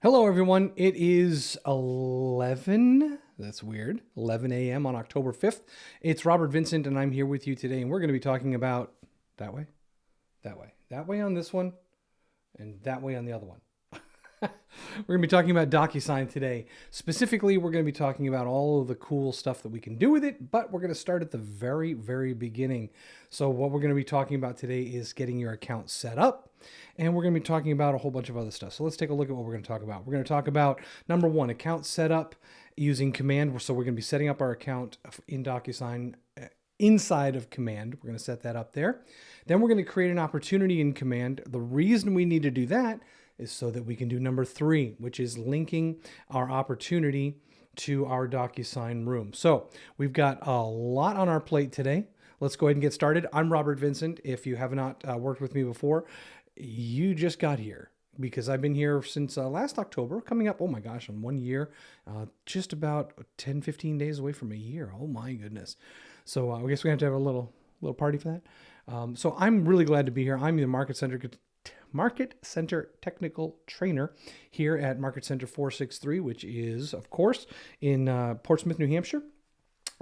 Hello, everyone. It is 11. That's weird. 11 a.m. on October 5th. It's Robert Vincent, and I'm here with you today. And we're going to be talking about that way, that way on this one, and that way on the other one. We're going to be talking about DocuSign today. Specifically, we're going to be talking about all of the cool stuff that we can do with it, but we're going to start at the very, very beginning. So what we're going to be talking about today is getting your account set up, and we're going to be talking about a whole bunch of other stuff. So let's take a look at what we're going to talk about. We're going to talk about, number one, account setup using command. So we're going to be setting up our account in DocuSign inside of command. We're going to set that up there. Then we're going to create an opportunity in command. The reason we need to do that is so that we can do number three, which is linking our opportunity to our DocuSign room. So we've got a lot on our plate today. Let's go ahead and get started. I'm Robert Vincent. If you have not worked with me before, you just got here because I've been here since last October, coming up, oh my gosh, on 1 year, just about 10, 15 days away from a year. Oh my goodness. So I guess we have to have a little party for that. So I'm really glad to be here. I'm the Market Center Technical Trainer here at Market Center 463, which is, of course, in Portsmouth, New Hampshire.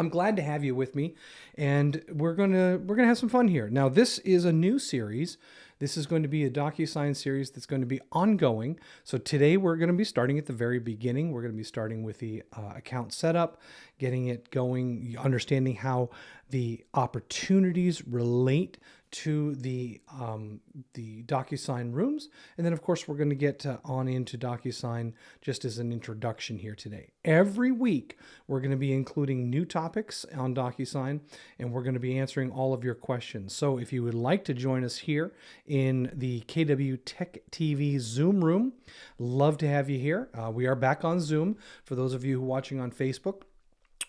I'm glad to have you with me, and we're gonna have some fun here. Now, this is a new series. This is going to be a DocuSign series that's going to be ongoing. So today we're going to be starting at the very beginning. We're going to be starting with the account setup, getting it going, understanding how the opportunities relate to the DocuSign rooms. And then, of course, we're going to get on into DocuSign just as an introduction here today. Every week, we're going to be including new topics on DocuSign, and we're going to be answering all of your questions. So if you would like to join us here in the KW Tech TV Zoom room, love to have you here. We are back on Zoom. For those of you who are watching on Facebook,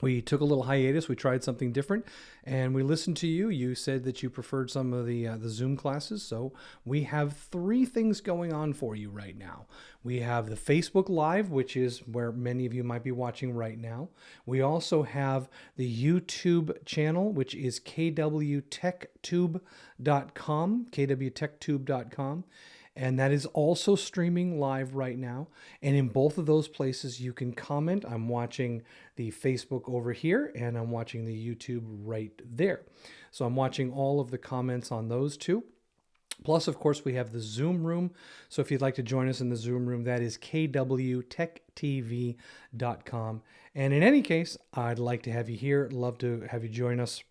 we took a little hiatus. We tried something different, and we listened to you. You said that you preferred some of the Zoom classes, so we have three things going on for you right now. We have the Facebook Live, which is where many of you might be watching right now. We also have the YouTube channel, which is kwtechtube.com, kwtechtube.com. And that is also streaming live right now. And in both of those places, you can comment. I'm watching the Facebook over here, and I'm watching the YouTube right there. So I'm watching all of the comments on those two. Plus, of course, we have the Zoom room. So if you'd like to join us in the Zoom room, that is kwtechtv.com. And in any case, I'd like to have you here. Love to have you join us.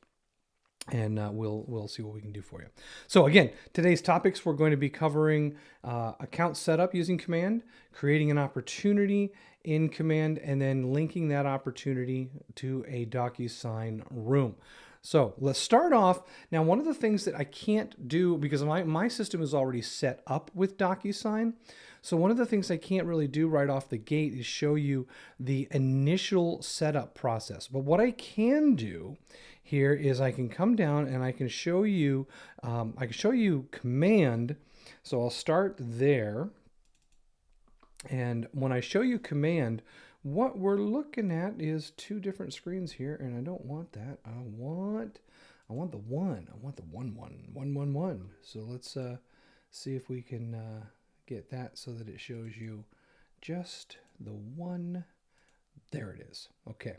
And we'll see what we can do for you. So again, today's topics, we're going to be covering account setup using command, creating an opportunity in command, and then linking that opportunity to a DocuSign room. So let's start off. Now, one of the things that I can't do, because my system is already set up with DocuSign, so one of the things I can't really do right off the gate is show you the initial setup process. But what I can do here is I can come down and I can show you, command. So I'll start there. And when I show you command, what we're looking at is two different screens here, and I don't want that. I want the one. I want the 111. So let's see if we can get that so that it shows you just the one. There it is. Okay.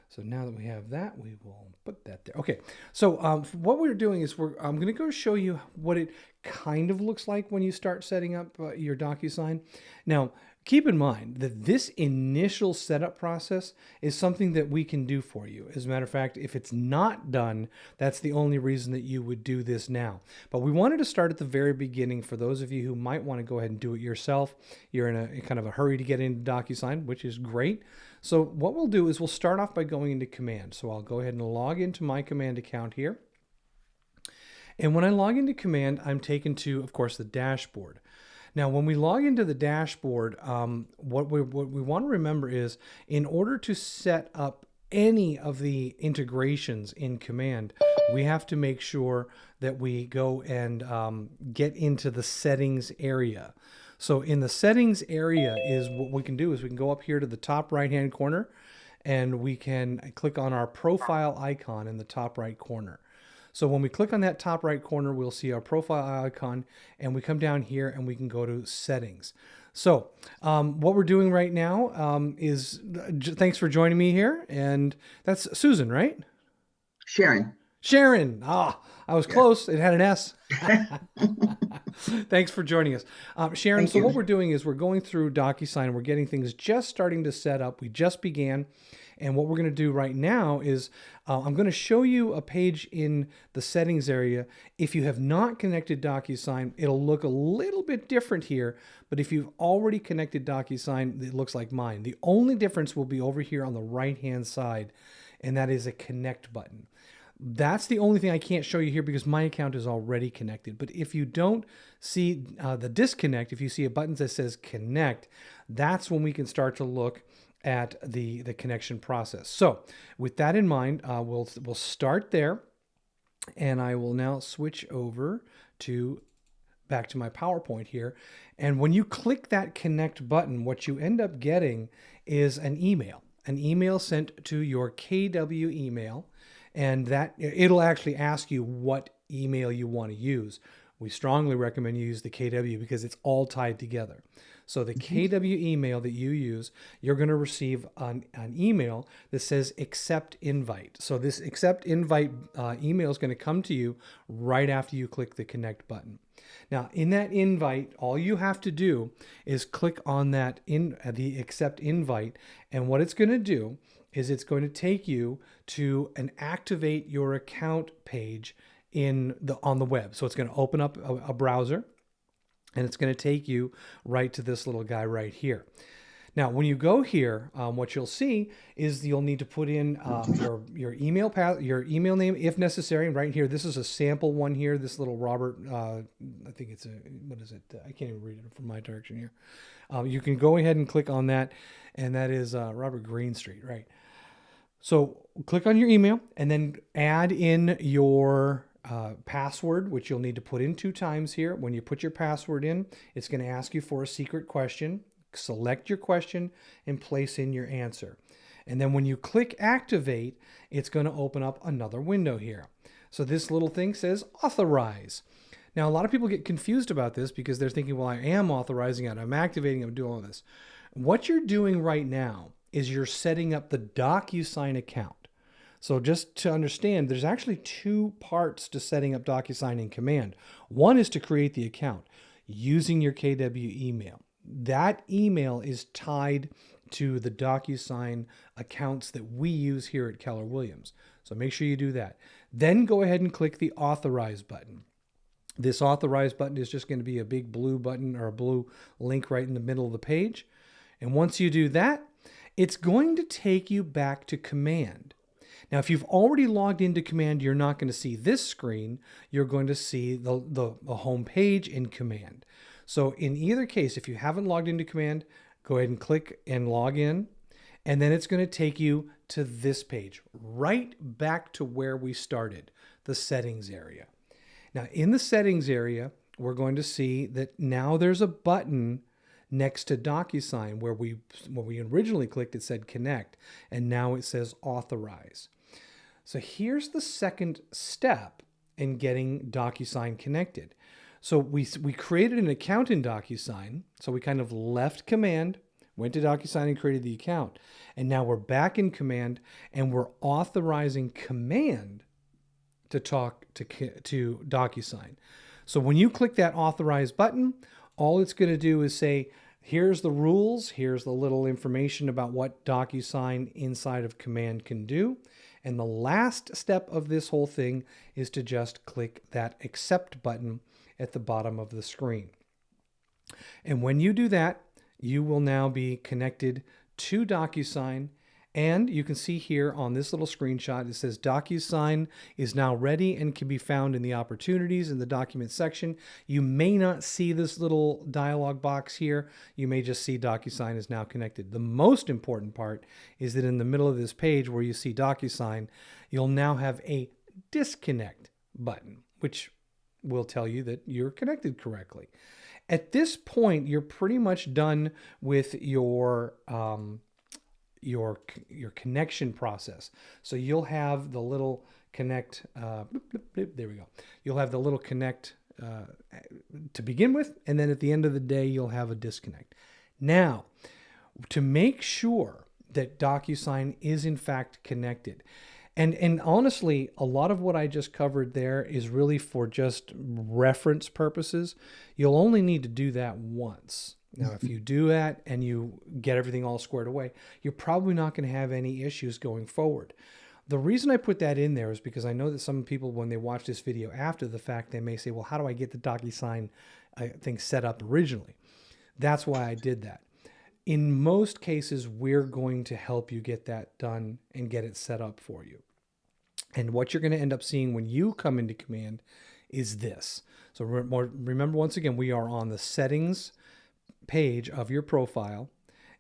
So now that we have that, we will put that there. Okay, so what we're doing is I'm going to go show you what it kind of looks like when you start setting up your DocuSign. Now, keep in mind that this initial setup process is something that we can do for you. As a matter of fact, if it's not done, that's the only reason that you would do this now. But we wanted to start at the very beginning for those of you who might want to go ahead and do it yourself. You're in a kind of a hurry to get into DocuSign, which is great. So what we'll do is we'll start off by going into command. So I'll go ahead and log into my command account here. And when I log into command, I'm taken to, of course, the dashboard. Now, when we log into the dashboard, what we want to remember is in order to set up any of the integrations in command, we have to make sure that we go and get into the settings area. So in the settings area is what we can do is we can go up here to the top right-hand corner, and we can click on our profile icon in the top right corner. So when we click on that top right corner, we'll see our profile icon, and we come down here and we can go to settings. So what we're doing right now is, thanks for joining me here. And that's Susan, right? Sharon. Sharon. Ah, I was Yeah. close. It had an S. Thanks for joining us. Sharon, Thank so what you. we're doing is we're going through DocuSign and we're getting things just starting to set up. We just began. And what we're going to do right now is I'm going to show you a page in the settings area. If you have not connected DocuSign, it'll look a little bit different here. But if you've already connected DocuSign, it looks like mine. The only difference will be over here on the right-hand side, and that is a connect button. That's the only thing I can't show you here because my account is already connected. But if you don't see the disconnect, if you see a button that says connect, that's when we can start to look at the connection process. So with that in mind, we'll start there, and I will now switch over to back to my PowerPoint here. And when you click that connect button, what you end up getting is an email sent to your KW email, and that it'll actually ask you what email you want to use. We strongly recommend you use the KW because it's all tied together. So the KW email that you use, you're going to receive an email that says accept invite. So this accept invite email is going to come to you right after you click the connect button. Now, in that invite, all you have to do is click on that the accept invite, and what it's going to do is it's going to take you to an activate your account page on the web. So it's going to open up a browser, and it's going to take you right to this little guy right here. Now, when you go here, what you'll see is you'll need to put in your email name if necessary. And right here, this is a sample one here. This little Robert, I think it's what is it? I can't even read it from my direction here. You can go ahead and click on that, and that is Robert Greenstreet, right? So click on your email and then add in your password, which you'll need to put in 2 times here. When you put your password in, it's going to ask you for a secret question. Select your question and place in your answer. And then when you click activate, it's going to open up another window here. So this little thing says authorize. Now, a lot of people get confused about this because they're thinking, well, I am authorizing it, I'm activating, I'm doing all this. What you're doing right now is you're setting up the DocuSign account. So just to understand, there's actually 2 parts to setting up DocuSign in Command. One is to create the account using your KW email. That email is tied to the DocuSign accounts that we use here at Keller Williams. So make sure you do that. Then go ahead and click the Authorize button. This Authorize button is just going to be a big blue button or a blue link right in the middle of the page. And once you do that, it's going to take you back to Command. Now, if you've already logged into Command, you're not going to see this screen. You're going to see the home page in Command. So in either case, if you haven't logged into Command, go ahead and click and log in. And then it's going to take you to this page, right back to where we started, the settings area. Now, in the settings area, we're going to see that now there's a button next to DocuSign where when we originally clicked, it said connect, and now it says authorize. So here's the second step in getting DocuSign connected. So we created an account in DocuSign. So we kind of left Command, went to DocuSign and created the account. And now we're back in Command and we're authorizing Command to talk to DocuSign. So when you click that authorize button, all it's going to do is say, here's the rules, here's the little information about what DocuSign inside of Command can do. And the last step of this whole thing is to just click that accept button at the bottom of the screen. And when you do that, you will now be connected to DocuSign. And you can see here on this little screenshot, it says DocuSign is now ready and can be found in the opportunities in the document section. You may not see this little dialog box here. You may just see DocuSign is now connected. The most important part is that in the middle of this page where you see DocuSign, you'll now have a disconnect button, which will tell you that you're connected correctly. At this point, you're pretty much done with your connection process. So you'll have the little connect, there we go. You'll have the little connect to begin with, and then at the end of the day, you'll have a disconnect. Now, to make sure that DocuSign is in fact connected, and honestly, a lot of what I just covered there is really for just reference purposes. You'll only need to do that once. Now, if you do that and you get everything all squared away, you're probably not going to have any issues going forward. The reason I put that in there is because I know that some people, when they watch this video after the fact, they may say, well, how do I get the DocuSign thing set up originally? That's why I did that. In most cases, we're going to help you get that done and get it set up for you. And what you're going to end up seeing when you come into Command is this. So remember, once again, we are on the settings page of your profile.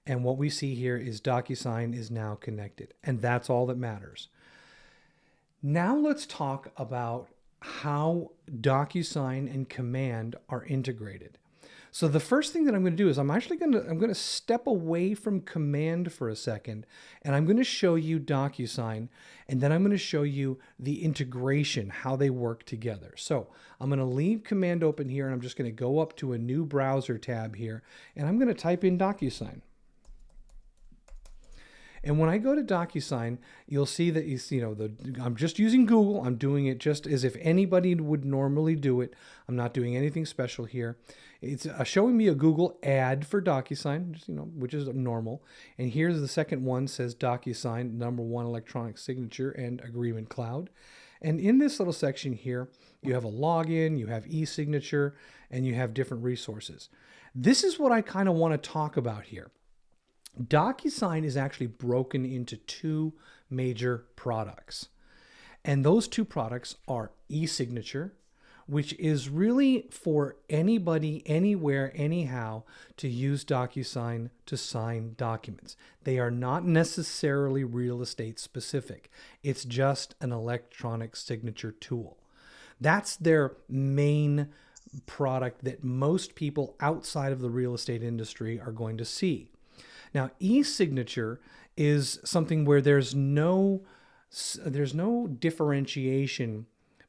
And what we see here is DocuSign is now connected. And that's all that matters. Now let's talk about how DocuSign and Command are integrated. So the first thing that I'm going to do is I'm going to step away from Command for a second, and I'm going to show you DocuSign, and then I'm going to show you the integration, how they work together. So I'm going to leave Command open here, and I'm just going to go up to a new browser tab here, and I'm going to type in DocuSign. And when I go to DocuSign, you'll see that I'm just using Google. I'm doing it just as if anybody would normally do it. I'm not doing anything special here. It's showing me a Google ad for DocuSign, which is normal. And here's the second one, says DocuSign, #1 electronic signature and agreement cloud. And in this little section here, you have a login, you have ESignature, and you have different resources. This is what I kind of want to talk about here. DocuSign is actually broken into two major products. And those two products are ESignature, which is really for anybody, anywhere, anyhow, to use DocuSign to sign documents. They are not necessarily real estate specific. It's just an electronic signature tool. That's their main product that most people outside of the real estate industry are going to see. Now, ESignature is something where there's no differentiation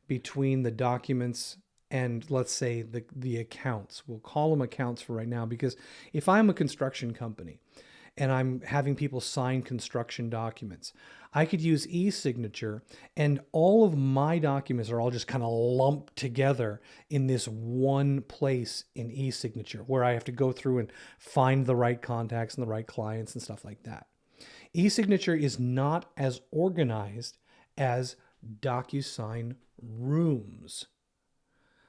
between the documents and, let's say, the accounts. We'll call them accounts for right now, because if I'm a construction company and I'm having people sign construction documents, I could use ESignature, and all of my documents are all just kind of lumped together in this one place in ESignature, where I have to go through and find the right contacts and the right clients and stuff like that. ESignature is not as organized as DocuSign Rooms.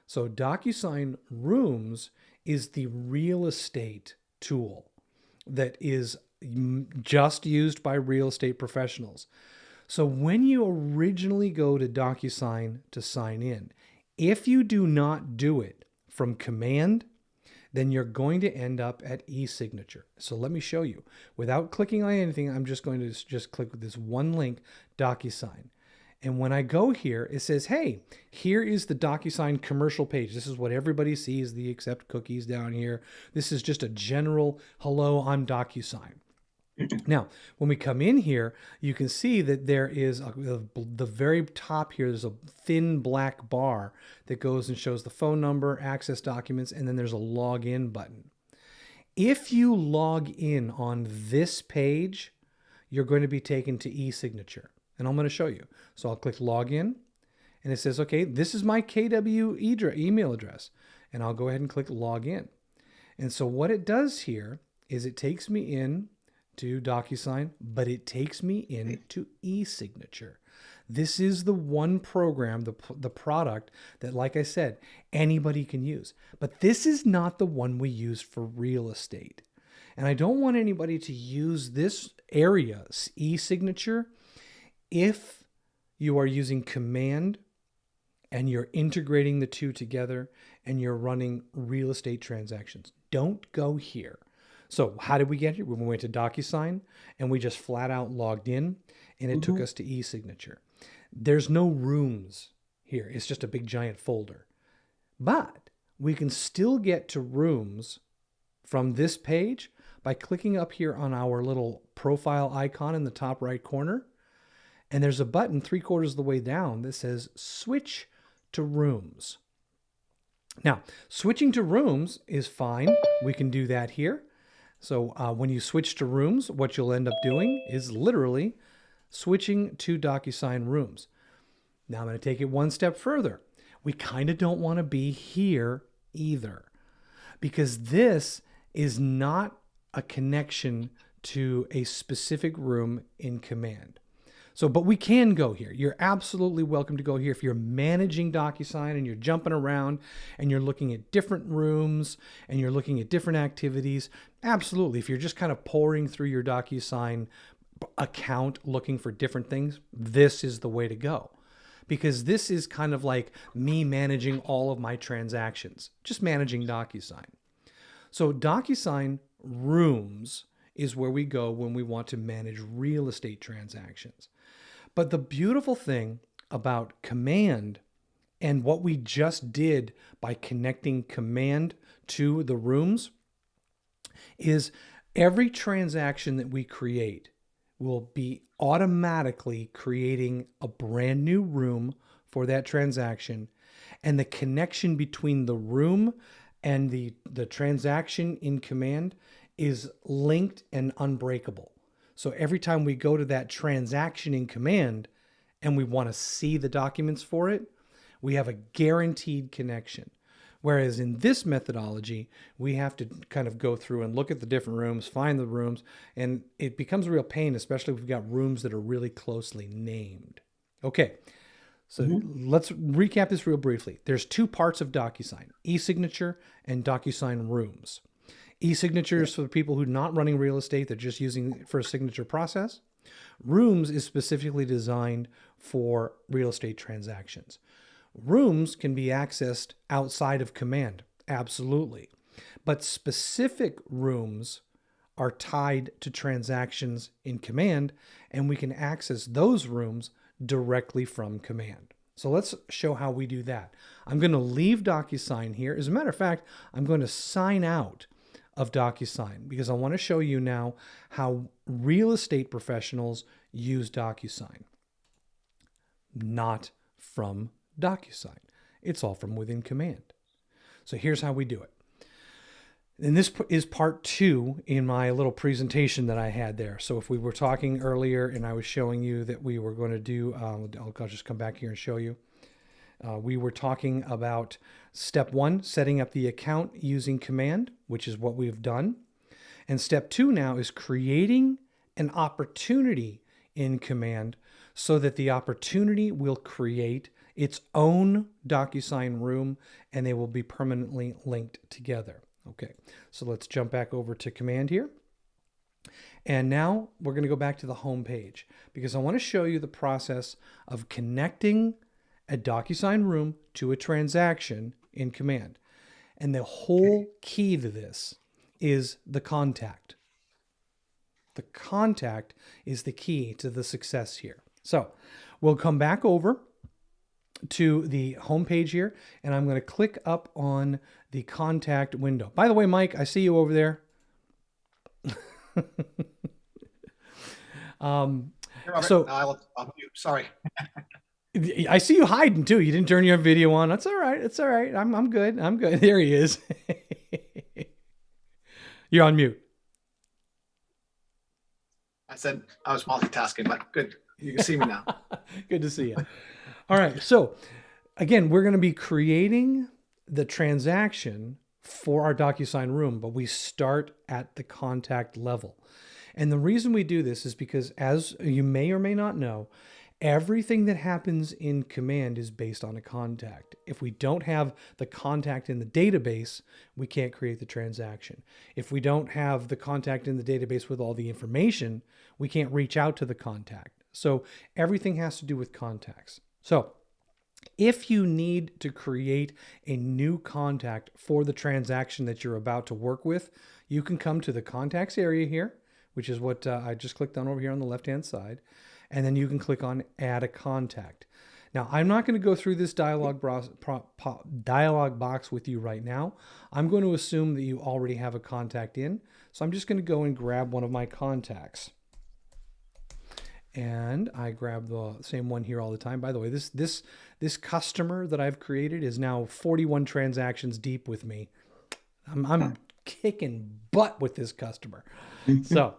So DocuSign Rooms is the real estate tool that is just used by real estate professionals. So when you originally go to DocuSign to sign in, if you do not do it from Command, then you're going to end up at ESignature. So let me show you. Without clicking on anything, I'm just going to just click this one link, DocuSign. And when I go here, it says, hey, here is the DocuSign commercial page. This is what everybody sees, the accept cookies down here. This is just a general, hello, I'm DocuSign. Now, when we come in here, you can see that there is the very top here, there's a thin black bar that goes and shows the phone number, access documents, and then there's a login button. If you log in on this page, you're going to be taken to ESignature. And I'm going to show you. So I'll click login, and it says, okay, this is my KW email address. And I'll go ahead and click login. And so what it does here is it takes me in to DocuSign, but it takes me into ESignature. This is the one program, the product that, like I said, anybody can use. But this is not the one we use for real estate. And I don't want anybody to use this area, ESignature, if you are using Command and you're integrating the two together and you're running real estate transactions. Don't go here. So how did we get here? We went to DocuSign and we just flat out logged in, and it took us to ESignature. There's no rooms here. It's just a big giant folder. But we can still get to rooms from this page by clicking up here on our little profile icon in the top right corner. And there's a button 3/4 of the way down that says switch to rooms. Now, switching to rooms is fine. We can do that here. So when you switch to rooms, what you'll end up doing is literally switching to DocuSign Rooms. Now I'm going to take it one step further. We kind of don't want to be here either, because this is not a connection to a specific room in Command. So, but we can go here. You're absolutely welcome to go here. If you're managing DocuSign and you're jumping around and you're looking at different rooms and you're looking at different activities, absolutely. If you're just kind of pouring through your DocuSign account looking for different things, this is the way to go. Because this is kind of like me managing all of my transactions, just managing DocuSign. So DocuSign Rooms is where we go when we want to manage real estate transactions. But the beautiful thing about Command and what we just did by connecting Command to the rooms is every transaction that we create will be automatically creating a brand new room for that transaction, and the connection between the room and the transaction in Command is linked and unbreakable. So every time we go to that transaction in Command and we want to see the documents for it, we have a guaranteed connection. Whereas in this methodology, we have to kind of go through and look at the different rooms, find the rooms, and it becomes a real pain, especially if we've got rooms that are really closely named. Okay, so let's recap this real briefly. There's two parts of DocuSign, ESignature and DocuSign Rooms. ESignature is for the people who are not running real estate, they're just using it for a signature process. Rooms is specifically designed for real estate transactions. Rooms can be accessed outside of Command, absolutely. But specific rooms are tied to transactions in Command, and we can access those rooms directly from Command. So let's show how we do that. I'm going to leave DocuSign here. As a matter of fact, I'm going to sign out of DocuSign because I want to show you now how real estate professionals use DocuSign. Not from DocuSign. It's all from within Command. So here's how we do it. And this is part 2 in my little presentation that I had there. So if we were talking earlier and I was showing you that we were going to do, I'll just come back here and show you. We were talking about step 1, setting up the account using Command, which is what we've done. And step 2 now is creating an opportunity in Command so that the opportunity will create its own DocuSign room and they will be permanently linked together. Okay, so let's jump back over to Command here. And now we're going to go back to the home page because I want to show you the process of connecting a DocuSign room to a transaction in Command. And the whole key to this is the contact. The contact is the key to the success here. So we'll come back over to the home page here, and I'm going to click up on the contact window. By the way, Mike, I see you over there. I'll mute. Sorry. I see you hiding too. You didn't turn your video on. That's all right. It's all right. I'm good. I'm good. There he is. You're on mute. I said I was multitasking, but good. You can see me now. Good to see you. All right. So again, we're going to be creating the transaction for our DocuSign room, but we start at the contact level. And the reason we do this is because, as you may or may not know, everything that happens in Command is based on a contact. If we don't have the contact in the database, we can't create the transaction. If we don't have the contact in the database with all the information, we can't reach out to the contact. So everything has to do with contacts. So if you need to create a new contact for the transaction that you're about to work with, you can come to the contacts area here, which is what I just clicked on over here on the left-hand side. And then you can click on Add a Contact. Now, I'm not going to go through this dialog box with you right now. I'm going to assume that you already have a contact in. So I'm just going to go and grab one of my contacts. And I grab the same one here all the time. By the way, this This customer that I've created is now 41 transactions deep with me. I'm kicking butt with this customer. So,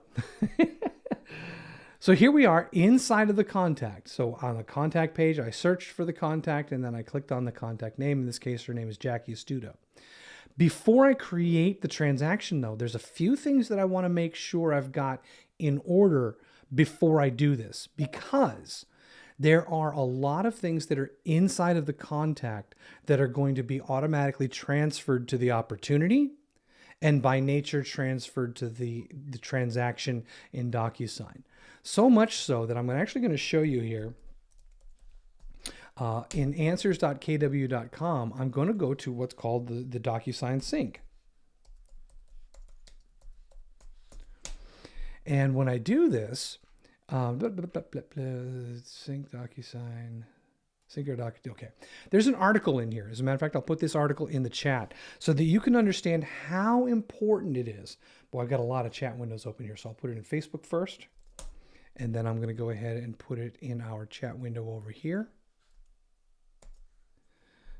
so here we are inside of the contact. So on the contact page, I searched for the contact and then I clicked on the contact name. In this case, her name is Jackie Astuto. Before I create the transaction though, there's a few things that I want to make sure I've got in order before I do this, because there are a lot of things that are inside of the contact that are going to be automatically transferred to the opportunity and by nature transferred to the transaction in DocuSign. So much so that I'm actually going to show you here in answers.kw.com, I'm going to go to what's called the DocuSign Sync. And when I do this, Sync DocuSign, Sync or Docu. Okay, there's an article in here. As a matter of fact, I'll put this article in the chat so that you can understand how important it is. Boy, I've got a lot of chat windows open here, so I'll put it in Facebook first, and then I'm going to go ahead and put it in our chat window over here.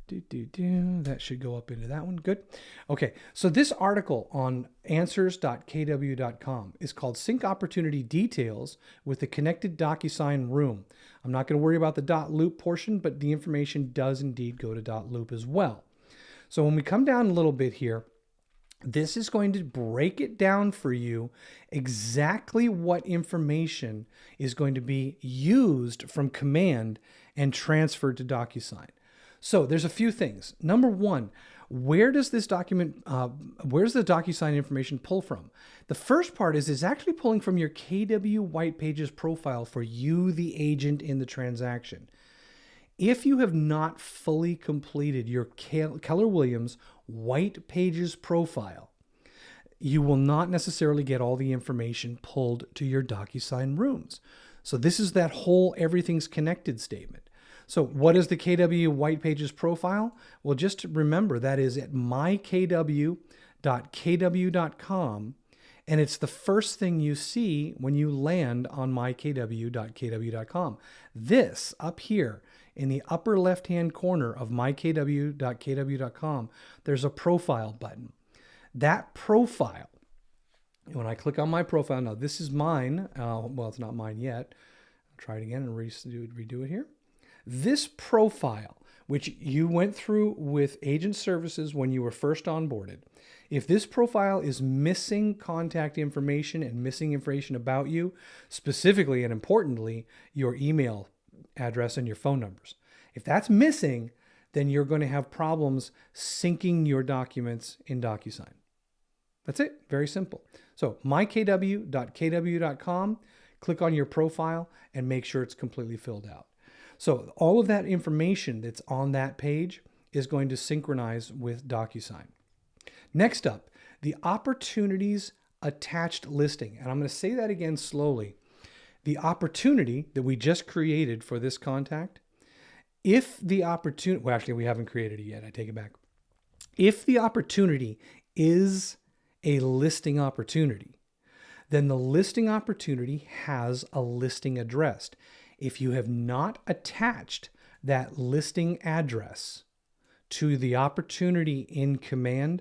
That should go up into that one. Good. Okay, so this article on answers.kw.com is called Sync Opportunity Details with the Connected DocuSign Room. I'm not going to worry about the .loop portion, but the information does indeed go to .loop as well. So when we come down a little bit here, this is going to break it down for you exactly what information is going to be used from command and transferred to DocuSign. So there's a few things. Number one, where does this document, where's the DocuSign information pull from? The first part is actually pulling from your KW White Pages profile for you, the agent in the transaction. If you have not fully completed your Keller Williams White Pages profile, you will not necessarily get all the information pulled to your DocuSign Rooms. So this is that whole everything's connected statement. So what is the KW White Pages profile? Well, just remember that is at mykw.kw.com, and it's the first thing you see when you land on mykw.kw.com. This up here in the upper left-hand corner of mykw.kw.com, there's a profile button. That profile, when I click on my profile, now this is mine. Well, it's not mine yet. I'll try it again and redo it here. This profile, which you went through with agent services when you were first onboarded, if this profile is missing contact information and missing information about you, specifically and importantly, your email address and your phone numbers, if that's missing, then you're going to have problems syncing your documents in DocuSign. That's it. Very simple. So mykw.kw.com, click on your profile and make sure it's completely filled out. So all of that information that's on that page is going to synchronize with DocuSign. Next up, the opportunities attached listing. And I'm going to say that again slowly. The opportunity that we just created for this contact, if the opportunity, well, actually we haven't created it yet. I take it back. If the opportunity is a listing opportunity, then the listing opportunity has a listing address. If you have not attached that listing address to the opportunity in command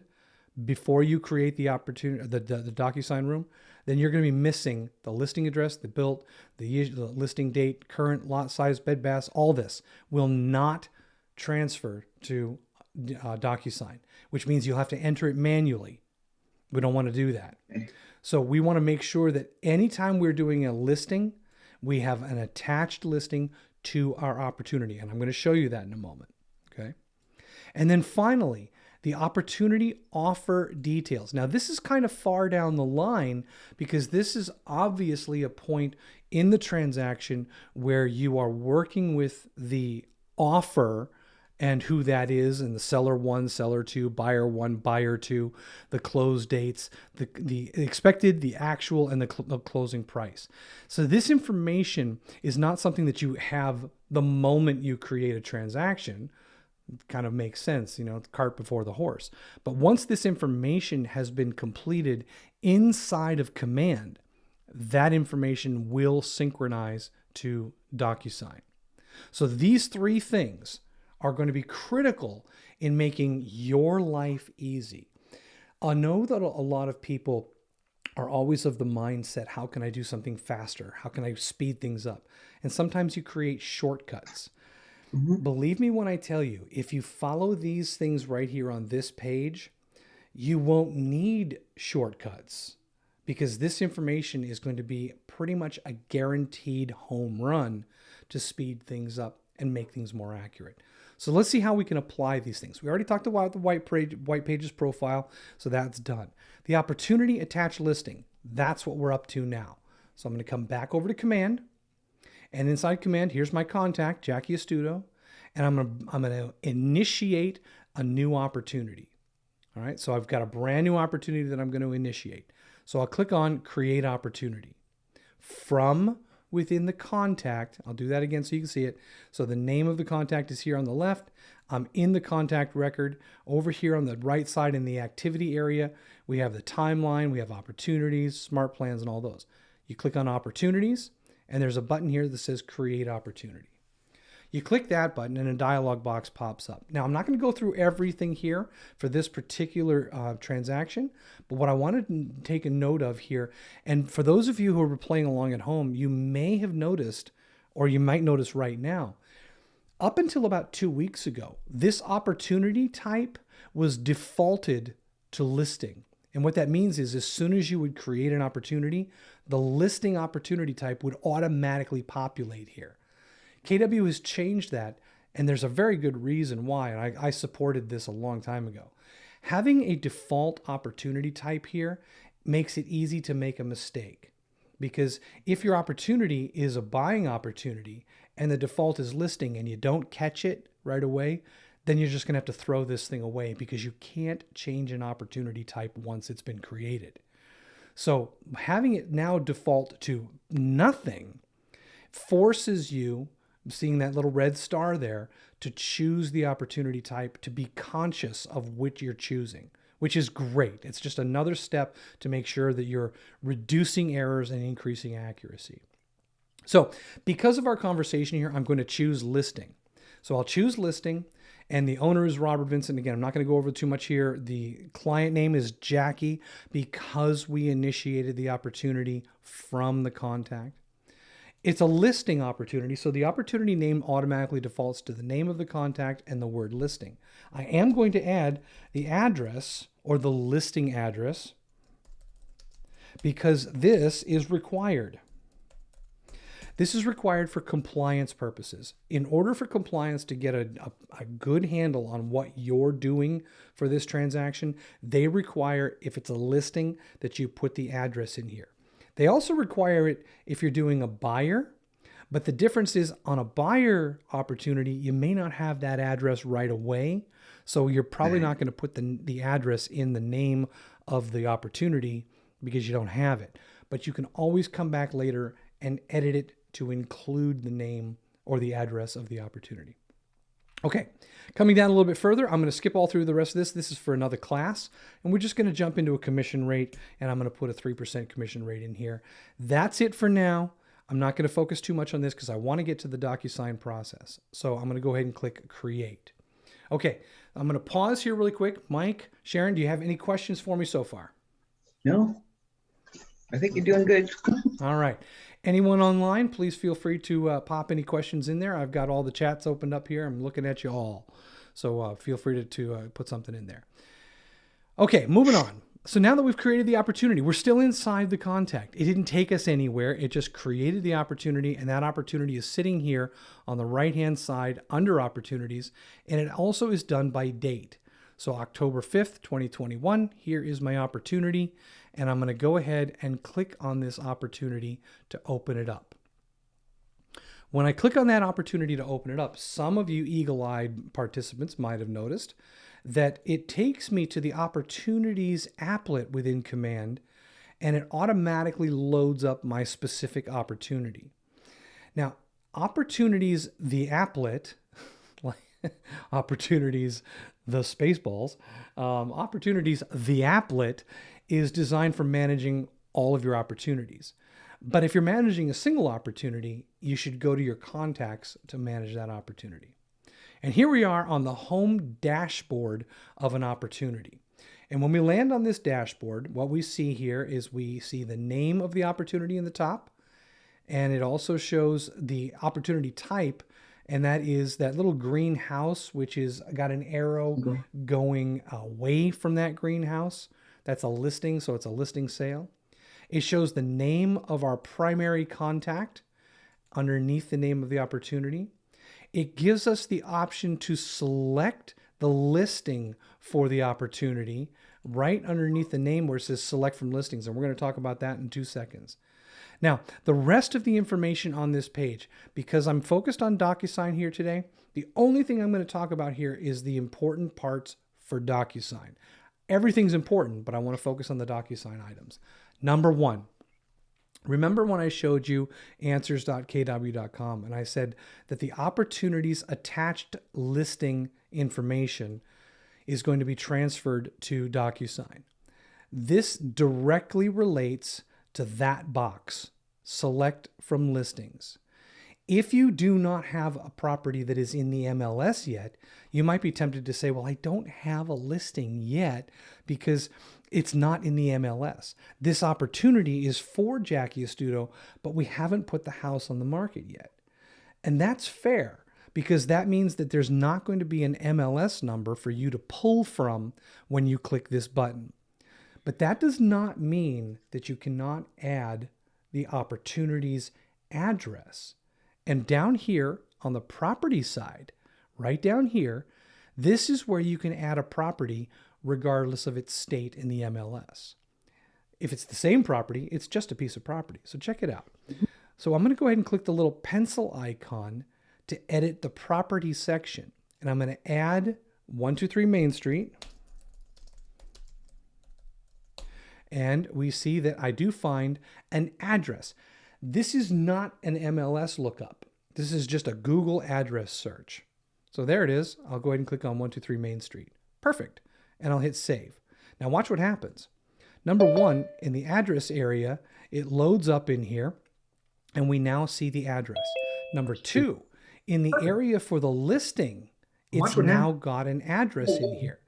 before you create the opportunity, the DocuSign room, then you're going to be missing the listing address, the built, the listing date, current lot size, bed baths, all this will not transfer to DocuSign, which means you'll have to enter it manually. We don't want to do that. So we want to make sure that anytime we're doing a listing, we have an attached listing to our opportunity. And I'm going to show you that in a moment. Okay. And then finally, the opportunity offer details. Now, this is kind of far down the line because this is obviously a point in the transaction where you are working with the offer and who that is, and the seller 1, seller 2, buyer 1, buyer 2, the close dates, the expected, the actual, and the closing price. So this information is not something that you have the moment you create a transaction. It kind of makes sense, you know, the cart before the horse. But once this information has been completed inside of command, that information will synchronize to DocuSign. So these three things, are going to be critical in making your life easy. I know that a lot of people are always of the mindset, how can I do something faster? How can I speed things up? And sometimes you create shortcuts. Believe me when I tell you, if you follow these things right here on this page, you won't need shortcuts, because this information is going to be pretty much a guaranteed home run to speed things up and make things more accurate. So let's see how we can apply these things. We already talked about the white pages profile, so that's done. The opportunity attached listing, that's what we're up to now. So I'm going to come back over to command, and inside command, here's my contact, Jackie Astuto, and I'm going to initiate a new opportunity. All right, so I've got a brand new opportunity that I'm going to initiate. So I'll click on create opportunity. From within the contact, I'll do that again so you can see it. So the name of the contact is here on the left. I'm in the contact record. Over here on the right side in the activity area, we have the timeline, we have opportunities, smart plans, and all those. You click on opportunities, and there's a button here that says create opportunity. You click that button and a dialog box pops up. Now, I'm not going to go through everything here for this particular transaction, but what I wanted to take a note of here, and for those of you who are playing along at home, you may have noticed, or you might notice right now, up until about 2 weeks ago, this opportunity type was defaulted to listing. And what that means is as soon as you would create an opportunity, the listing opportunity type would automatically populate here. KW has changed that, and there's a very good reason why, and I supported this a long time ago. Having a default opportunity type here makes it easy to make a mistake, because if your opportunity is a buying opportunity and the default is listing and you don't catch it right away, then you're just going to have to throw this thing away, because you can't change an opportunity type once it's been created. So having it now default to nothing forces you, seeing that little red star there, to choose the opportunity type, to be conscious of which you're choosing, which is great. It's just another step to make sure that you're reducing errors and increasing accuracy. So because of our conversation here, I'm going to choose listing. So I'll choose listing, and the owner is Robert Vincent. Again, I'm not going to go over too much here. The client name is Jackie, because we initiated the opportunity from the contact. It's a listing opportunity, so the opportunity name automatically defaults to the name of the contact and the word listing. I am going to add the address, or the listing address, because this is required. This is required for compliance purposes. In order for compliance to get a good handle on what you're doing for this transaction, they require, if it's a listing, that you put the address in here. They also require it if you're doing a buyer, but the difference is on a buyer opportunity, you may not have that address right away. So you're probably not going to put the address in the name of the opportunity because you don't have it. But you can always come back later and edit it to include the name or the address of the opportunity. Okay, coming down a little bit further, I'm going to skip all through the rest of this. This is for another class, and we're just going to jump into a commission rate, and I'm going to put a 3% commission rate in here. That's it for now. I'm not going to focus too much on this because I want to get to the DocuSign process. So I'm going to go ahead and click Create. Okay, I'm going to pause here really quick. Mike, Sharon, do you have any questions for me so far? No, I think you're doing good. All right. Anyone online, please feel free to pop any questions in there. I've got all the chats opened up here. I'm looking at you all. So feel free to put something in there. Okay, moving on. So now that we've created the opportunity, we're still inside the contact. It didn't take us anywhere. It just created the opportunity, and that opportunity is sitting here on the right-hand side under opportunities, and it also is done by date. So October 5th, 2021, here is my opportunity, and I'm going to go ahead and click on this opportunity to open it up. When I click on that opportunity to open it up, some of you eagle-eyed participants might have noticed that it takes me to the opportunities applet within command, and it automatically loads up my specific opportunity. Now, opportunities, the applet, opportunities, the spaceballs, opportunities, the applet is designed for managing all of your opportunities. But if you're managing a single opportunity, you should go to your contacts to manage that opportunity. And here we are on the home dashboard of an opportunity. And when we land on this dashboard, what we see here is we see the name of the opportunity in the top, and it also shows the opportunity type, and that is that little green house, which is got an arrow going away from that greenhouse. That's a listing, so it's a listing sale. It shows the name of our primary contact underneath the name of the opportunity. It gives us the option to select the listing for the opportunity right underneath the name where it says select from listings. And we're going to talk about that in 2 seconds. Now, the rest of the information on this page, because I'm focused on DocuSign here today, the only thing I'm going to talk about here is the important parts for DocuSign. Everything's important, but I want to focus on the DocuSign items. Number 1, remember when I showed you answers.kw.com and I said that the opportunities attached listing information is going to be transferred to DocuSign. This directly relates to that box, select from listings. If you do not have a property that is in the MLS yet, you might be tempted to say, well, I don't have a listing yet because it's not in the MLS. This opportunity is for Jackie Astuto, but we haven't put the house on the market yet. And that's fair because that means that there's not going to be an MLS number for you to pull from when you click this button. But that does not mean that you cannot add the opportunity's address. And down here on the property side, right down here, this is where you can add a property regardless of its state in the MLS. If it's the same property, it's just a piece of property. So check it out. So I'm going to go ahead and click the little pencil icon to edit the property section. And I'm going to add 123 Main Street. And we see that I do find an address. This is not an MLS lookup. This is just a Google address search. So there it is. I'll go ahead and click on 123 Main Street. Perfect. And I'll hit save. Now watch what happens. Number 1, in the address area, it loads up in here and we now see the address. Number 2, in the area for the listing, it's now got an address in here.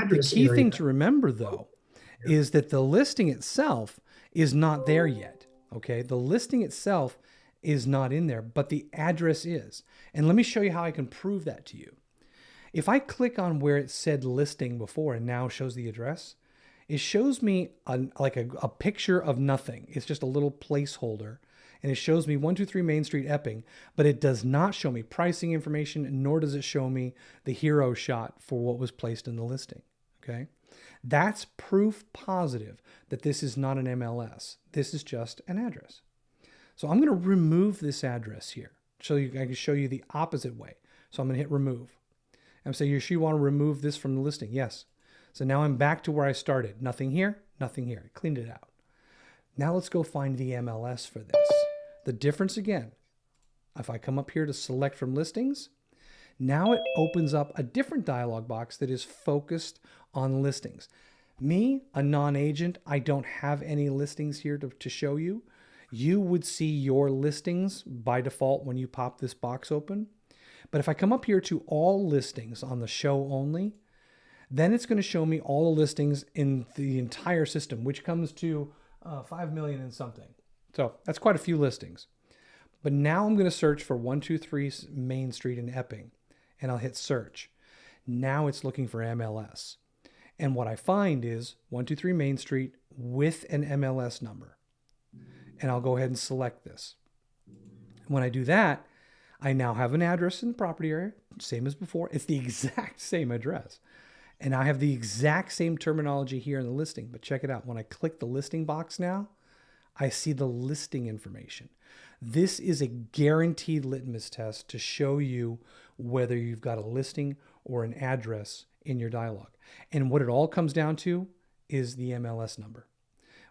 The key thing to remember though is that the listing itself is not there yet. Okay, the listing itself is not in there, but the address is. And let me show you how I can prove that to you. If I click on where it said listing before and now shows the address, it shows me a picture of nothing. It's just a little placeholder. And it shows me 123 Main Street, Epping, but it does not show me pricing information, nor does it show me the hero shot for what was placed in the listing. Okay, that's proof positive that this is not an MLS. This is just an address. So I'm going to remove this address here. So I can show you the opposite way. So I'm going to hit remove. I'm saying, you sure you want to remove this from the listing? Yes. So now I'm back to where I started. Nothing here, nothing here. I cleaned it out. Now let's go find the MLS for this. The difference again, if I come up here to select from listings, now it opens up a different dialog box that is focused on listings. Me, a non-agent, I don't have any listings here to show you. You would see your listings by default when you pop this box open. But if I come up here to all listings on the show only, then it's going to show me all the listings in the entire system, which comes to 5 million and something. So that's quite a few listings. But now I'm going to search for 123 Main Street in Epping, and I'll hit search. Now it's looking for MLS. And what I find is 123 Main Street with an MLS number. And I'll go ahead and select this. When I do that, I now have an address in the property area, same as before. It's the exact same address. And I have the exact same terminology here in the listing. But check it out. When I click the listing box now, I see the listing information. This is a guaranteed litmus test to show you whether you've got a listing or an address in your dialog. And what it all comes down to is the MLS number.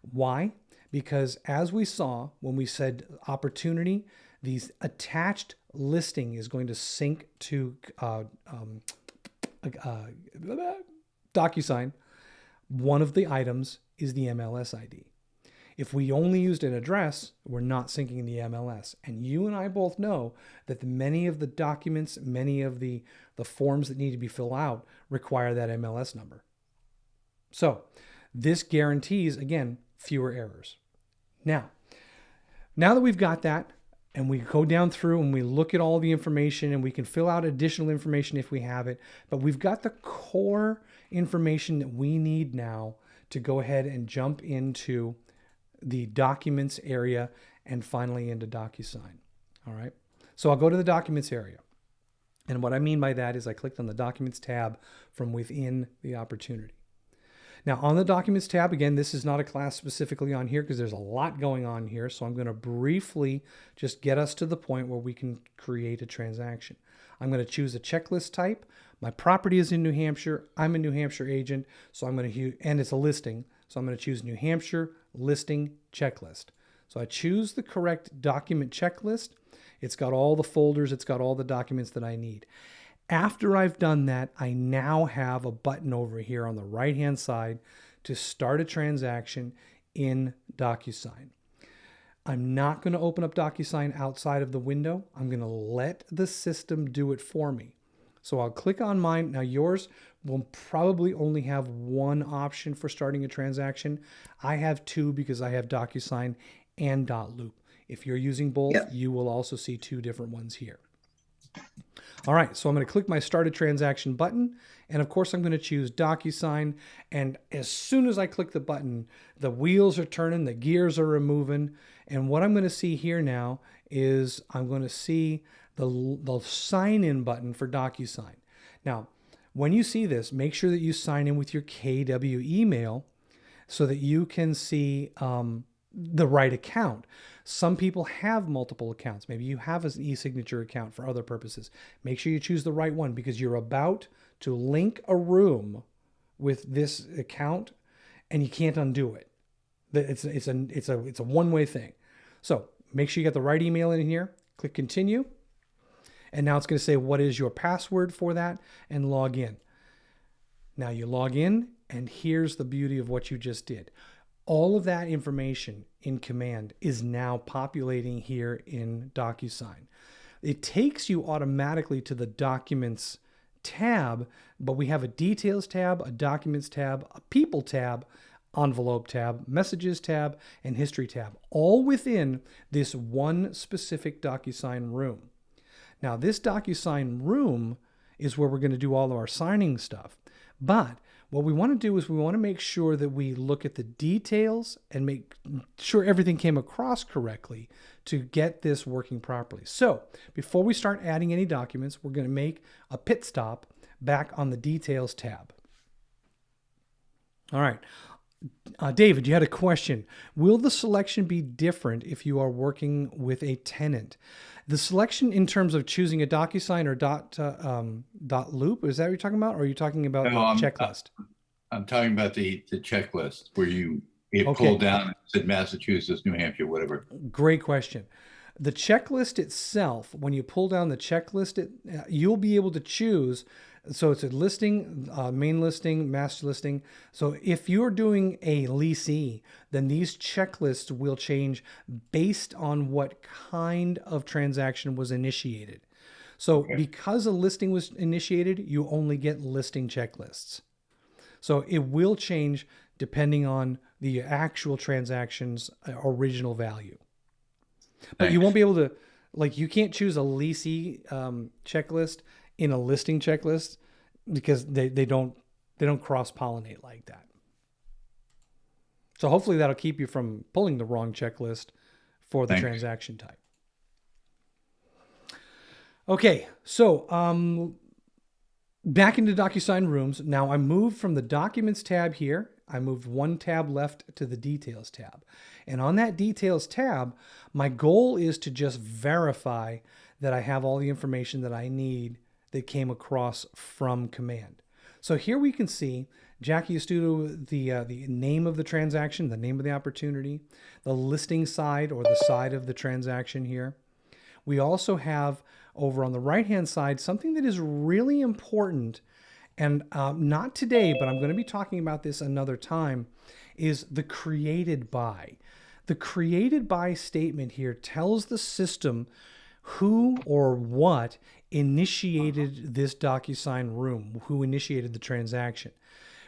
Why? Because as we saw when we said opportunity, these attached listing is going to sync to DocuSign. One of the items is the MLS ID. If we only used an address, we're not syncing the MLS. And you and I both know that many of the documents, many of the forms that need to be filled out require that MLS number. So this guarantees, again, fewer errors. Now that we've got that, and we go down through and we look at all the information, and we can fill out additional information if we have it, but we've got the core information that we need now to go ahead and jump into the documents area and finally into DocuSign. All right. So I'll go to the documents area. And what I mean by that is I clicked on the documents tab from within the opportunity. Now on the documents tab, again, this is not a class specifically on here because there's a lot going on here. So I'm going to briefly just get us to the point where we can create a transaction. I'm going to choose a checklist type. My property is in New Hampshire. I'm a New Hampshire agent. So I'm going to, and it's a listing. So I'm going to choose New Hampshire listing checklist. So I choose the correct document checklist. It's got all the folders. It's got all the documents that I need. After I've done that, I now have a button over here on the right-hand side to start a transaction in DocuSign. I'm not going to open up DocuSign outside of the window. I'm going to let the system do it for me. So I'll click on mine. Now yours will probably only have one option for starting a transaction. I have two because I have DocuSign and .loop. If you're using both, you will also see two different ones here. All right, so I'm going to click my Start a Transaction button, and of course I'm going to choose DocuSign, and as soon as I click the button, the wheels are turning, the gears are moving, and what I'm going to see here now is I'm going to see the sign-in button for DocuSign. Now, when you see this, make sure that you sign in with your KW email so that you can see the right account. Some people have multiple accounts. Maybe you have an ESignature account for other purposes. Make sure you choose the right one because you're about to link a room with this account and you can't undo it. It's a one-way thing. So make sure you get the right email in here. Click continue. And now it's going to say, what is your password for that? And log in. Now you log in, and here's the beauty of what you just did. All of that information in command is now populating here in DocuSign. It takes you automatically to the Documents tab, but we have a Details tab, a Documents tab, a People tab, Envelope tab, Messages tab, and History tab, all within this one specific DocuSign room. Now, this DocuSign room is where we're going to do all of our signing stuff, but what we want to do is we want to make sure that we look at the details and make sure everything came across correctly to get this working properly. So before we start adding any documents, we're going to make a pit stop back on the Details tab. All right. David, you had a question. Will the selection be different if you are working with a tenant? The selection in terms of choosing a DocuSign or .loop, is that what you're talking about? Or are you talking about the checklist? I'm talking about the checklist where it pulled down and said Massachusetts, New Hampshire, whatever. Great question. The checklist itself, when you pull down the checklist, you'll be able to choose. So it's a listing, main listing, master listing. So if you're doing a leasee, then these checklists will change based on what kind of transaction was initiated. So because a listing was initiated, you only get listing checklists. So it will change depending on the actual transaction's original value. But you won't be able to, like, you can't choose a leasee checklist in a listing checklist because they don't cross-pollinate like that. So hopefully that'll keep you from pulling the wrong checklist for the transaction type. Okay, so back into DocuSign Rooms. Now I moved from the Documents tab here. I moved one tab left to the Details tab. And on that Details tab, my goal is to just verify that I have all the information that I need that came across from command. So here we can see Jackie Astuto, the name of the transaction, the name of the opportunity, the listing side or the side of the transaction here. We also have over on the right-hand side something that is really important, and not today, but I'm going to be talking about this another time, is the created by. The created by statement here tells the system who or what initiated this DocuSign room, who initiated the transaction.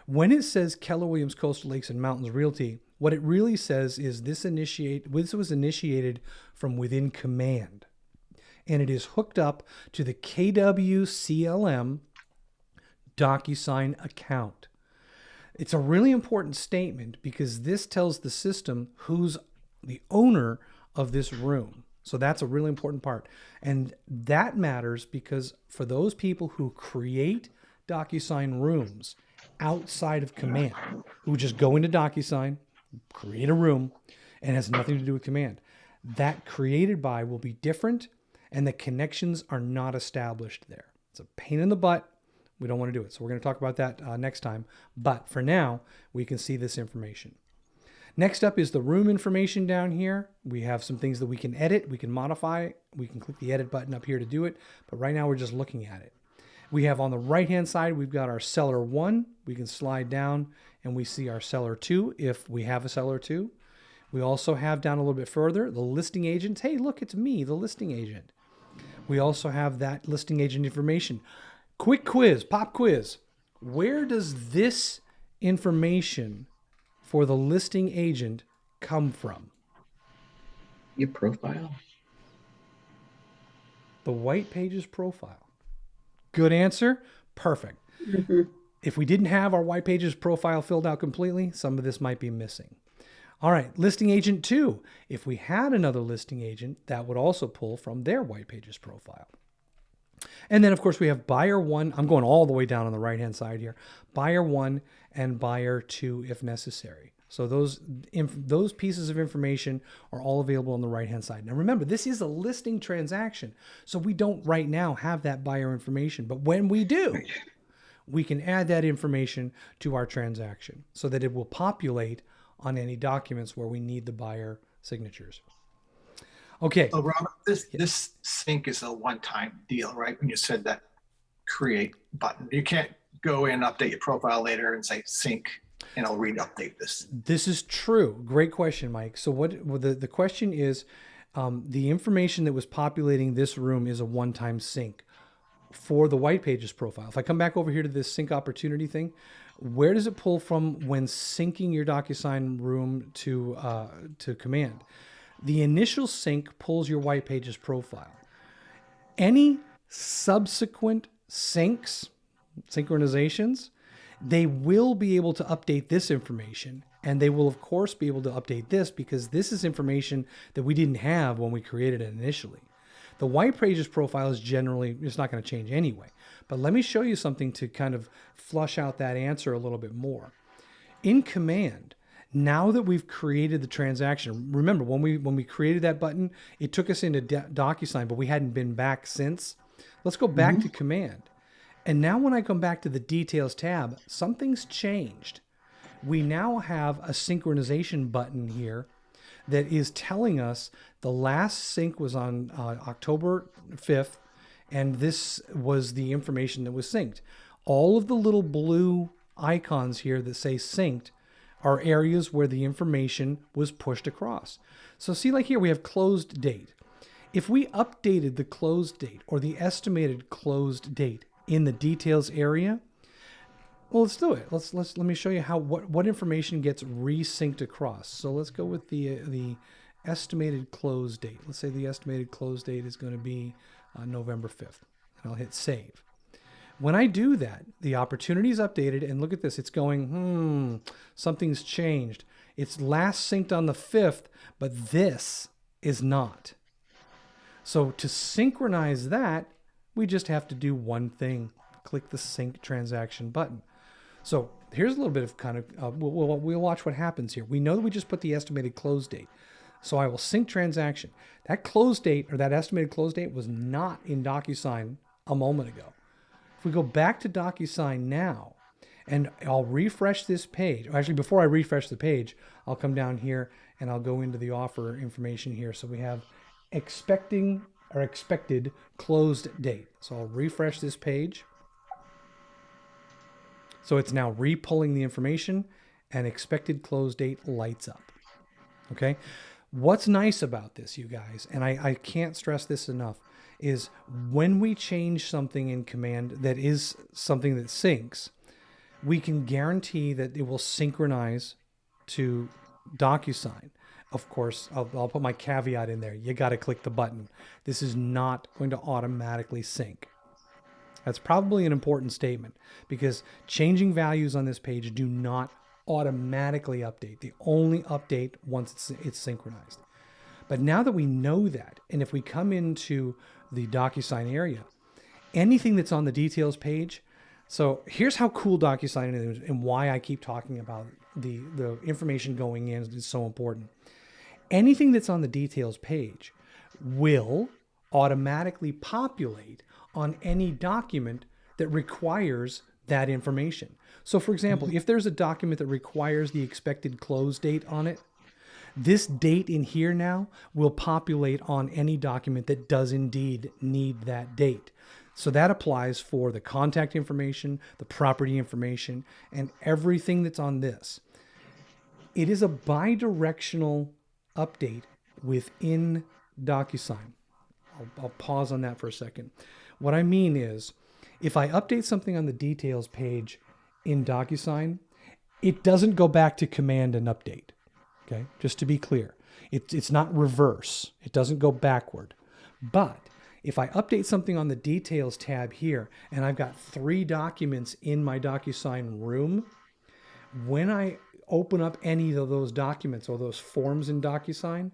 When it says Keller Williams Coastal Lakes and Mountains Realty, what it really says is this was initiated from within command. And it is hooked up to the KWCLM DocuSign account. It's a really important statement because this tells the system who's the owner of this room. So that's a really important part. And that matters because for those people who create DocuSign rooms outside of command, who just go into DocuSign, create a room, and has nothing to do with command, that created by will be different and the connections are not established there. It's a pain in the butt. We don't want to do it. So we're going to talk about that next time. But for now, we can see this information. Next up is the room information down here. We have some things that we can edit, we can modify. We can click the edit button up here to do it. But right now we're just looking at it. We have on the right-hand side, we've got our seller 1. We can slide down and we see our seller 2 if we have a seller 2. We also have down a little bit further, the listing agent. Hey, look, it's me, the listing agent. We also have that listing agent information. Quick quiz, pop quiz. Where does this information for the listing agent come from? Your profile. The White Pages profile. Good answer. Perfect. If we didn't have our White Pages profile filled out completely, some of this might be missing. All right, listing agent 2. If we had another listing agent, that would also pull from their White Pages profile. And then, of course, we have buyer 1. I'm going all the way down on the right-hand side here. Buyer 1 and buyer 2 if necessary. So those pieces of information are all available on the right-hand side. Now, remember, this is a listing transaction, so we don't right now have that buyer information. But when we do, we can add that information to our transaction so that it will populate on any documents where we need the buyer signatures. Okay. So Robert, this sync is a one-time deal, right? When you said that create button, you can't go in and update your profile later and say sync and I'll re-update this. This is true. Great question, Mike. So the question is, the information that was populating this room is a one-time sync for the White Pages profile. If I come back over here to this sync opportunity thing, where does it pull from when syncing your DocuSign room to command? The initial sync pulls your White Pages profile. Any subsequent syncs, synchronizations, they will be able to update this information. And they will, of course, be able to update this because this is information that we didn't have when we created it initially. The White Pages profile is generally, it's not going to change anyway. But let me show you something to kind of flush out that answer a little bit more. In command, now that we've created the transaction, remember when we created that button, it took us into DocuSign, but we hadn't been back since. Let's go back to command. And now when I come back to the details tab, something's changed. We now have a synchronization button here that is telling us the last sync was on October 5th, and this was the information that was synced. All of the little blue icons here that say synced are areas where the information was pushed across. So see, like here we have closed date. If we updated the closed date or the estimated closed date in the details area, well, let's do it. Let me show you how what information gets resynced across. So let's go with the estimated close date. Let's say the estimated close date is going to be November 5th, and I'll hit save. When I do that, the opportunity is updated, and look at this. It's going, something's changed. It's last synced on the 5th, but this is not. So to synchronize that, we just have to do one thing. Click the sync transaction button. So here's a little bit of kind of, we'll watch what happens here. We know that we just put the estimated close date. So I will sync transaction. That close date or that estimated close date was not in DocuSign a moment ago. If we go back to DocuSign now, and I'll refresh this page. Actually, before I refresh the page, I'll come down here and I'll go into the offer information here. So we have expected closed date. So I'll refresh this page. So it's now re-pulling the information and expected close date lights up. Okay. What's nice about this, you guys, and I can't stress this enough, is when we change something in command that is something that syncs, we can guarantee that it will synchronize to DocuSign. Of course, I'll put my caveat in there. You got to click the button. This is not going to automatically sync. That's probably an important statement because changing values on this page do not automatically update. They only update once it's synchronized. But now that we know that, and if we come into the DocuSign area, anything that's on the details page, so here's how cool DocuSign is and why I keep talking about the information going in is so important. Anything that's on the details page will automatically populate on any document that requires that information. So for example, if there's a document that requires the expected close date on it, this date in here now will populate on any document that does indeed need that date. So that applies for the contact information, the property information, and everything that's on this. It is a bidirectional update within DocuSign. I'll pause on that for a second. What I mean is, if I update something on the details page in DocuSign, it doesn't go back to command and update. Okay, just to be clear, it's not reverse. It doesn't go backward. But if I update something on the details tab here, and I've got 3 documents in my DocuSign room, when I open up any of those documents or those forms in DocuSign,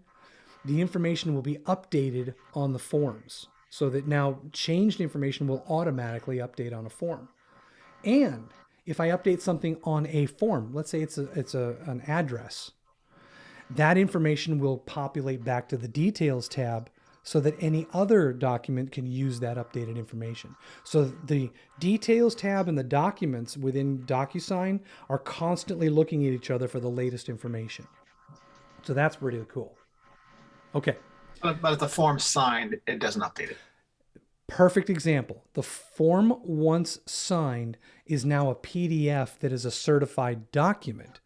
the information will be updated on the forms so that now changed information will automatically update on a form. And if I update something on a form, let's say it's an address, that information will populate back to the details tab so that any other document can use that updated information. So the details tab and the documents within DocuSign are constantly looking at each other for the latest information. So that's pretty cool. Okay. But if the form's signed, it doesn't update it. Perfect example. The form once signed is now a PDF that is a certified document,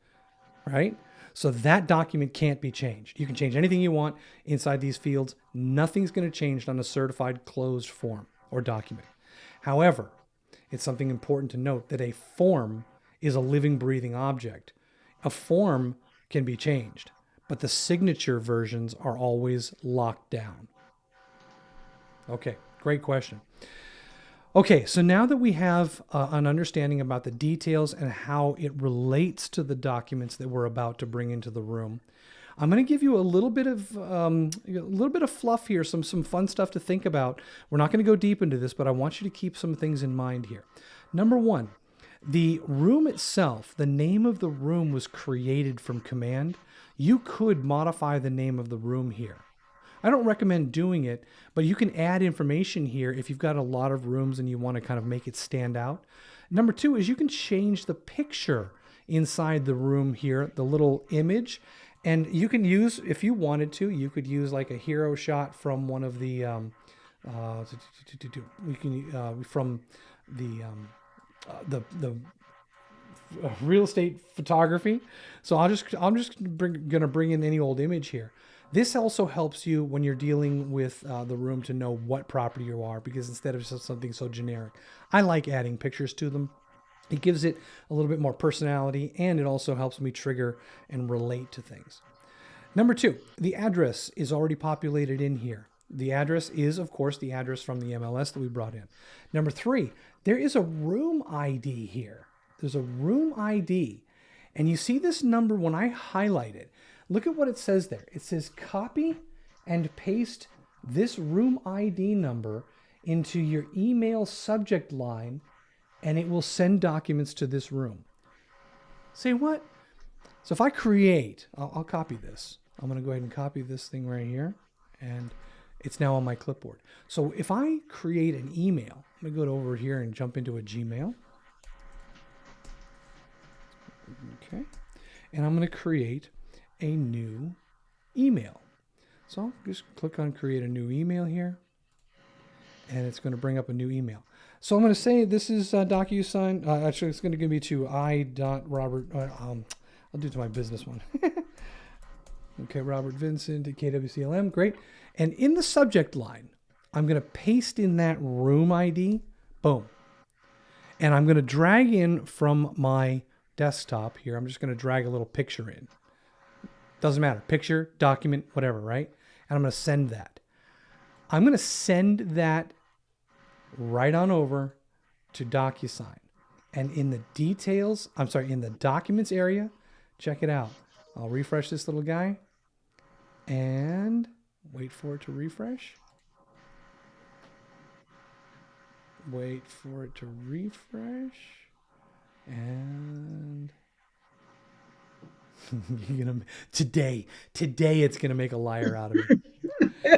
right? So that document can't be changed. You can change anything you want inside these fields. Nothing's going to change on a certified closed form or document. However, it's something important to note that a form is a living, breathing object. A form can be changed, but the signature versions are always locked down. Okay, great question. Okay, so now that we have an understanding about the details and how it relates to the documents that we're about to bring into the room, I'm going to give you a little bit of fluff here, some fun stuff to think about. We're not going to go deep into this, but I want you to keep some things in mind here. Number one, the room itself, the name of the room was created from command. You could modify the name of the room here. I don't recommend doing it, but you can add information here if you've got a lot of rooms and you want to kind of make it stand out. Number two is you can change the picture inside the room here, the little image, and you can use, if you wanted to, you could use like a hero shot from one of the real estate photography. So I'm just gonna bring in any old image here. This also helps you when you're dealing with the room to know what property you are, because instead of just something so generic, I like adding pictures to them. It gives it a little bit more personality, and it also helps me trigger and relate to things. Number two, the address is already populated in here. The address is, of course, the address from the MLS that we brought in. Number three, there is a room ID here. There's a room ID, and you see this number when I highlight it. Look at what it says there. It says copy and paste this room ID number into your email subject line, and it will send documents to this room. Say what? So if I create, I'll copy this. I'm going to go ahead and copy this thing right here, and it's now on my clipboard. So if I create an email, I'm going to go over here and jump into a Gmail. Okay. And I'm going to create a new email. So I'll just click on create a new email here, and it's going to bring up a new email. So I'm going to say this is DocuSign. Actually, it's going to give me to i.robert. I'll do it to my business one. Okay, Robert Vincent at KWCLM. Great. And in the subject line, I'm going to paste in that room ID. Boom. And I'm going to drag in from my desktop here. I'm just going to drag a little picture in. Doesn't matter. Picture, document, whatever, right? And I'm going to send that. I'm going to send that right on over to DocuSign. And in the details, in the documents area, check it out. I'll refresh this little guy and wait for it to refresh. Wait for it to refresh. And today it's going to make a liar out of me.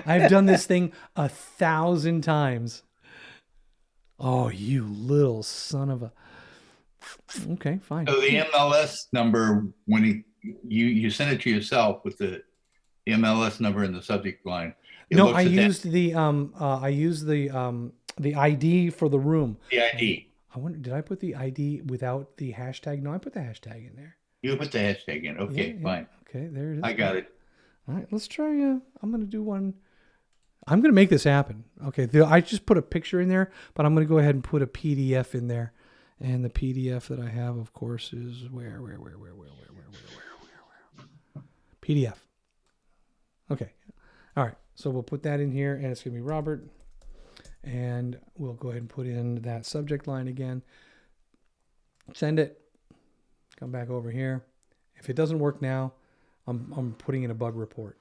I've done this thing 1,000 times. Oh, you little son of a... Okay, fine. So the MLS number, when you send it to yourself with the MLS number in the subject line. No, I used the ID for the room. The ID. I wonder, did I put the ID without the hashtag? No, I put the hashtag in there. You put the hashtag in. Okay, Yeah. fine. Okay, there it is. I got it. All right, let's try. I'm going to do one. I'm going to make this happen. Okay, I just put a picture in there, but I'm going to go ahead and put a PDF in there. And the PDF that I have, of course, is where? PDF. Okay. All right. So we'll put that in here, and it's going to be Robert. And we'll go ahead and put in that subject line again. Send it. Come back over here. If it doesn't work now, I'm putting in a bug report.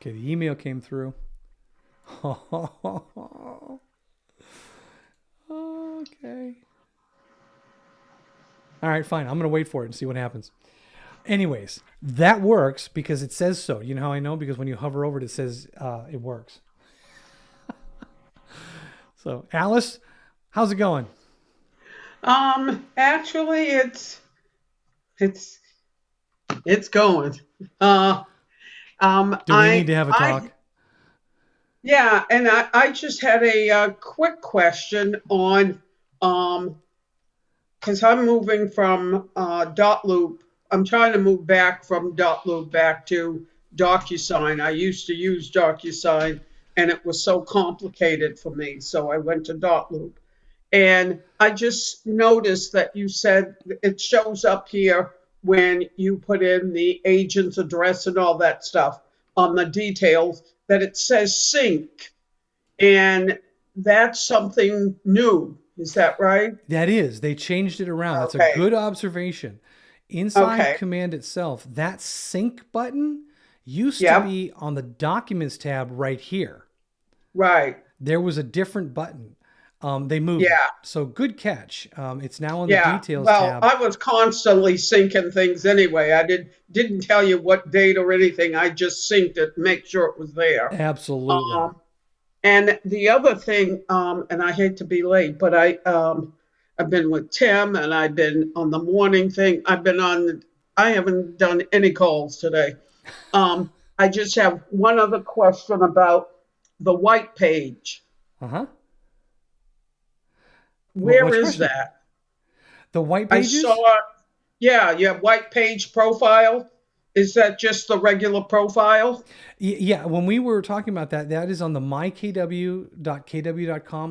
Okay, the email came through. Okay. All right, fine. I'm going to wait for it and see what happens. Anyways, that works because it says so. You know how I know? Because when you hover over it, it says it works. So, Alice, how's it going? Actually, it's going. Do we need to have a talk? Yeah, and I just had a quick question on because I'm moving from .loop. I'm trying to move back from .loop back to DocuSign. I used to use DocuSign, and it was so complicated for me, so I went to .loop. And I just noticed that you said it shows up here when you put in the agent's address and all that stuff on the details, that it says sync. And that's something new. Is that right? That is. They changed it around. That's Okay. a good observation. Inside Command itself, that sync button used to be on the Documents tab right here. Right. There was a different button. They moved it. So good catch. It's now on the Details tab. Well, I was constantly syncing things anyway. I didn't tell you what date or anything. I just synced it, make sure it was there. Absolutely. And the other thing, and I hate to be late, but I've been with Tim and I've been on the morning thing. I haven't done any calls today. I just have one other question about the white page. Uh-huh. Where is that? The white pages? I saw it. Yeah, white page profile. Is that just the regular profile? Yeah, when we were talking about that, that is on the mykw.kw.com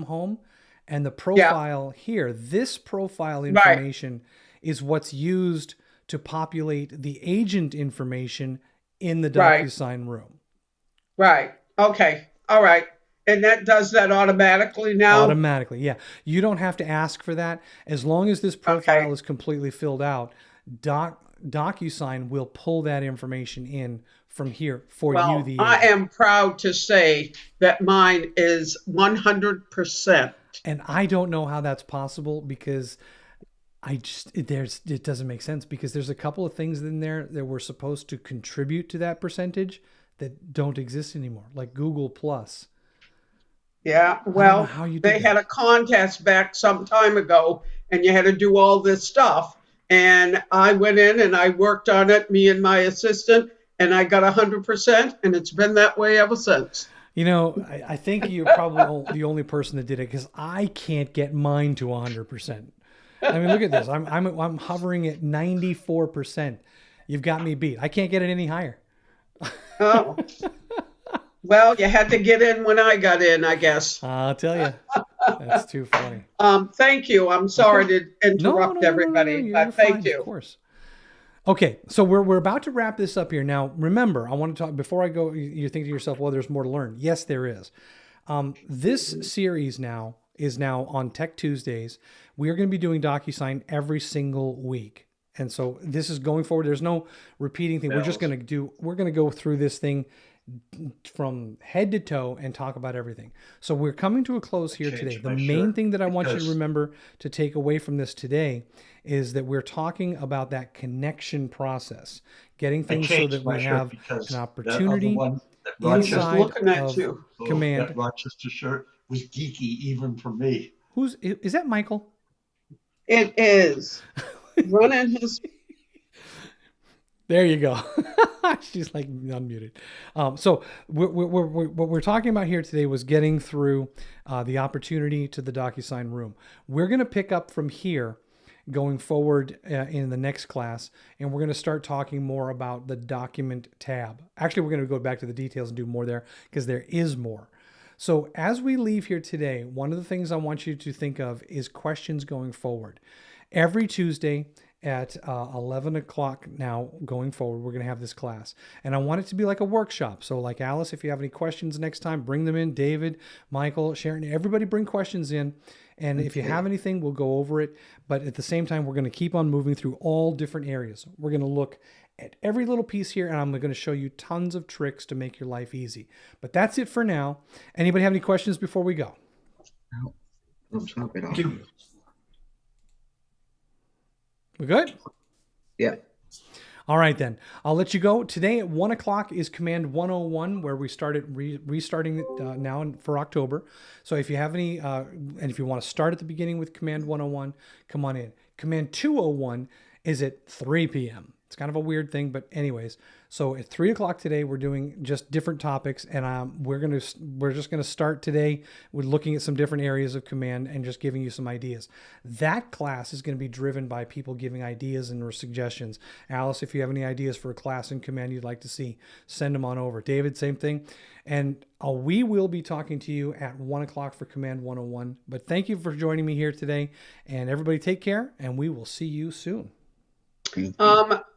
home. And the profile here, this profile information is what's used to populate the agent information in the DocuSign room. Right. Okay. All right. And that does that automatically now? Automatically, yeah. You don't have to ask for that. As long as this profile is completely filled out, DocuSign will pull that information in from here for you. I am proud to say that mine is 100%. And I don't know how that's possible because it doesn't make sense, because there's a couple of things in there that were supposed to contribute to that percentage that don't exist anymore, like Google Plus. Yeah, well, they had a contest back some time ago, and you had to do all this stuff. And I went in and I worked on it, me and my assistant, and I got 100%, and it's been that way ever since. You know, I think you're probably the only person that did it, because I can't get mine to 100%. I mean, look at this. I'm hovering at 94%. You've got me beat. I can't get it any higher. Oh. Well, you had to get in when I got in, I guess. I'll tell you. That's too funny. Thank you. I'm sorry to interrupt everybody, You're but fine, thank you. Of course. Okay, so we're about to wrap this up here. Now, remember, I want to talk, before I go, you think to yourself, well, there's more to learn. Yes, there is. This series now is now on Tech Tuesdays. We are going to be doing DocuSign every single week. And so this is going forward. There's no repeating thing. We're going to go through this thing from head to toe and talk about everything. So we're coming to a close here today. The main thing that I want you to remember to take away from this today is that we're talking about that connection process, getting things so that we have an opportunity inside of Command. That Rochester shirt was geeky even for me. Is that Michael? It is. Running his. There you go. She's like unmuted. So what we're talking about here today was getting through the opportunity to the DocuSign room. We're going to pick up from here going forward in the next class, and we're going to start talking more about the document tab. Actually, we're going to go back to the details and do more there because there is more. So as we leave here today, one of the things I want you to think of is questions going forward. Every Tuesday at 11 o'clock now going forward, we're going to have this class. And I want it to be like a workshop. So like Alice, if you have any questions next time, bring them in. David, Michael, Sharon, everybody bring questions in. And if you have anything, we'll go over it. But at the same time, we're going to keep on moving through all different areas. We're going to look at every little piece here, and I'm going to show you tons of tricks to make your life easy. But that's it for now. Anybody have any questions before we go? Thank you. We good? Yeah. All right, then. I'll let you go. Today at 1 o'clock is Command 101, where we started restarting it now for October. So if you have any, and if you want to start at the beginning with Command 101, come on in. Command 201 is at 3 p.m. It's kind of a weird thing, but anyways. So at 3 o'clock today, we're doing just different topics, and we're just gonna start today with looking at some different areas of Command and just giving you some ideas. That class is going to be driven by people giving ideas and suggestions. Alice, if you have any ideas for a class in Command you'd like to see, send them on over. David, same thing. And we will be talking to you at 1 o'clock for Command 101. But thank you for joining me here today, and everybody take care, and we will see you soon.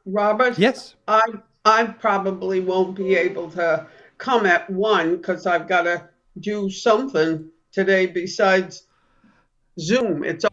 Robert? Yes. I probably won't be able to come at 1 because I've got to do something today besides Zoom. It's